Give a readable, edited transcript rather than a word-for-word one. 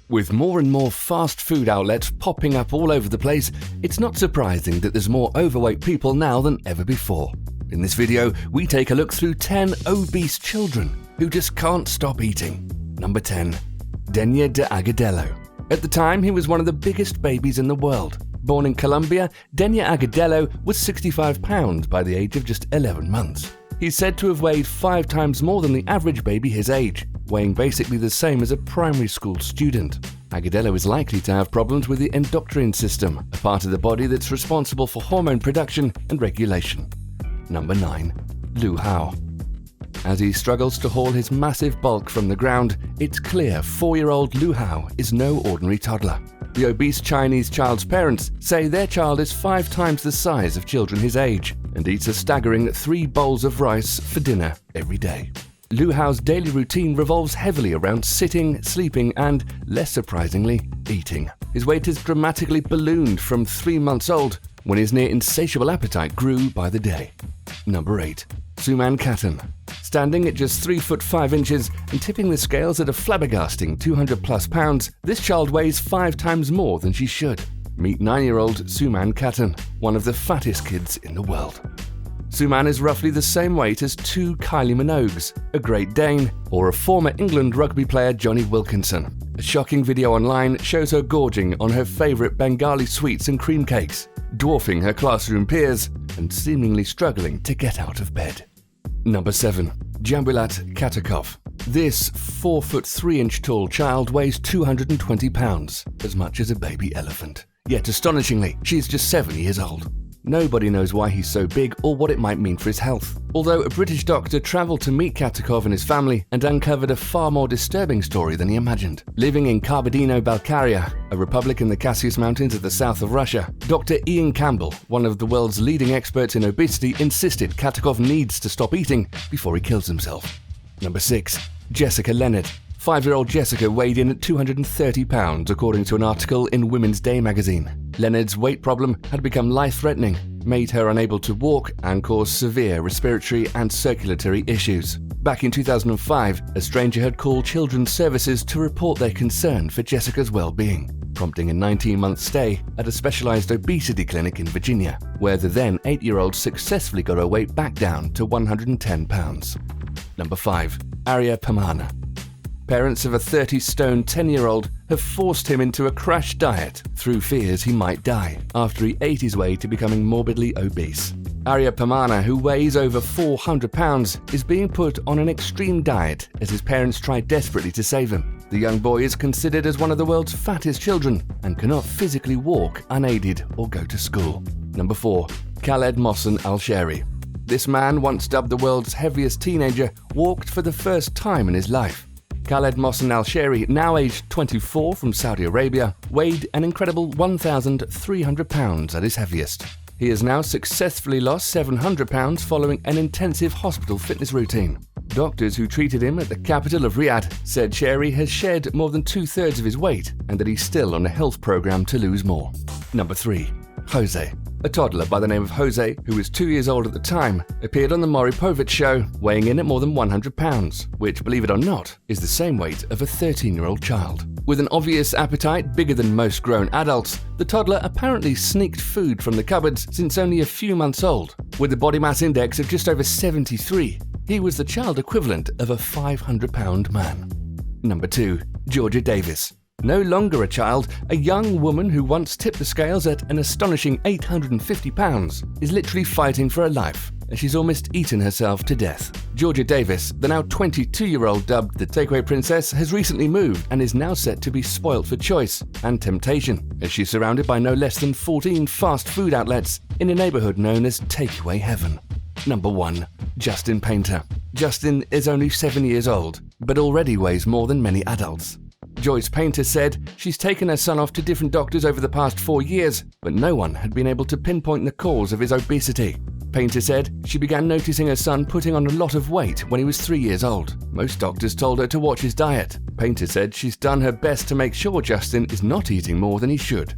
With more and more fast food outlets popping up all over the place, it's not surprising that there's more overweight people now than ever before. In this video, we take a look through 10 obese children who just can't stop eating. Number 10. Demi Agudelo. At the time, he was one of the biggest babies in the world. Born in Colombia, Demi Agudelo was 65 pounds by the age of just 11 months. He's said to have weighed 5 times more than the average baby his age, weighing basically the same as a primary school student. Agudelo is likely to have problems with the endocrine system, a part of the body that's responsible for hormone production and regulation. Number 9. Luo Hao. As he struggles to haul his massive bulk from the ground, it's clear 4-year-old Luo Hao is no ordinary toddler. The obese Chinese child's parents say their child is 5 times the size of children his age and eats a staggering 3 bowls of rice for dinner every day. Luo Hao's daily routine revolves heavily around sitting, sleeping, and, less surprisingly, eating. His weight has dramatically ballooned from 3 months old, when his near insatiable appetite grew by the day. Number 8. Suman Khatham. Standing at just 3 foot 5 inches and tipping the scales at a flabbergasting 200+ pounds, this child weighs 5 times more than she should. Meet 9-year-old Suman Khatham, one of the fattest kids in the world. Suman is roughly the same weight as 2 Kylie Minogues, a Great Dane, or a former England rugby player Johnny Wilkinson. A shocking video online shows her gorging on her favourite Bengali sweets and cream cakes, dwarfing her classroom peers and seemingly struggling to get out of bed. Number 7. Jambulat Katakov. This 4 foot 3 inch tall child weighs 220 pounds, as much as a baby elephant. Yet astonishingly, she's just 7 years old. Nobody knows why he's so big or what it might mean for his health. Although a British doctor travelled to meet Katakov and his family and uncovered a far more disturbing story than he imagined. Living in Kabardino-Balkaria, a republic in the Cassius Mountains at the south of Russia, Dr. Ian Campbell, one of the world's leading experts in obesity, insisted Katakov needs to stop eating before he kills himself. Number 6. Jessica Leonard. 5-year-old Jessica weighed in at 230 pounds, according to an article in Women's Day magazine. Leonard's weight problem had become life-threatening, made her unable to walk, and caused severe respiratory and circulatory issues. Back in 2005, a stranger had called Children's Services to report their concern for Jessica's well-being, prompting a 19-month stay at a specialized obesity clinic in Virginia, where the then 8-year-old successfully got her weight back down to 110 pounds. Number 5. Arya Pomona. Parents of a 30-stone 10-year-old have forced him into a crash diet through fears he might die after he ate his way to becoming morbidly obese. Arya Pomona, who weighs over 400 pounds, is being put on an extreme diet as his parents try desperately to save him. The young boy is considered as one of the world's fattest children and cannot physically walk unaided or go to school. Number 4. Khaled Mawson AlShehri. This man, once dubbed the world's heaviest teenager, walked for the first time in his life. Khaled Mawson AlShehri, now aged 24 from Saudi Arabia, weighed an incredible 1,300 pounds at his heaviest. He has now successfully lost 700 pounds following an intensive hospital fitness routine. Doctors who treated him at the capital of Riyadh said Shehri has shed more than 2/3 of his weight and that he's still on a health program to lose more. Number 3. Jose. A toddler by the name of Jose, who was 2 years old at the time, appeared on the Maury Povich show, weighing in at more than 100 pounds, which, believe it or not, is the same weight of a 13-year-old child. With an obvious appetite bigger than most grown adults, the toddler apparently sneaked food from the cupboards since only a few months old. With a body mass index of just over 73, he was the child equivalent of a 500-pound man. Number 2. Georgia Davis. No longer a child, a young woman who once tipped the scales at an astonishing 850 pounds is literally fighting for her life, as she's almost eaten herself to death. Georgia Davis, the now 22-year-old dubbed the Takeaway Princess, has recently moved and is now set to be spoilt for choice and temptation, as she's surrounded by no less than 14 fast food outlets in a neighborhood known as Takeaway Heaven. Number 1. Justin Painter. Justin is only 7 years old, but already weighs more than many adults. Joyce Painter said she's taken her son off to different doctors over the past 4 years, but no one had been able to pinpoint the cause of his obesity. Painter said she began noticing her son putting on a lot of weight when he was 3 years old. Most doctors told her to watch his diet. Painter said she's done her best to make sure Justin is not eating more than he should.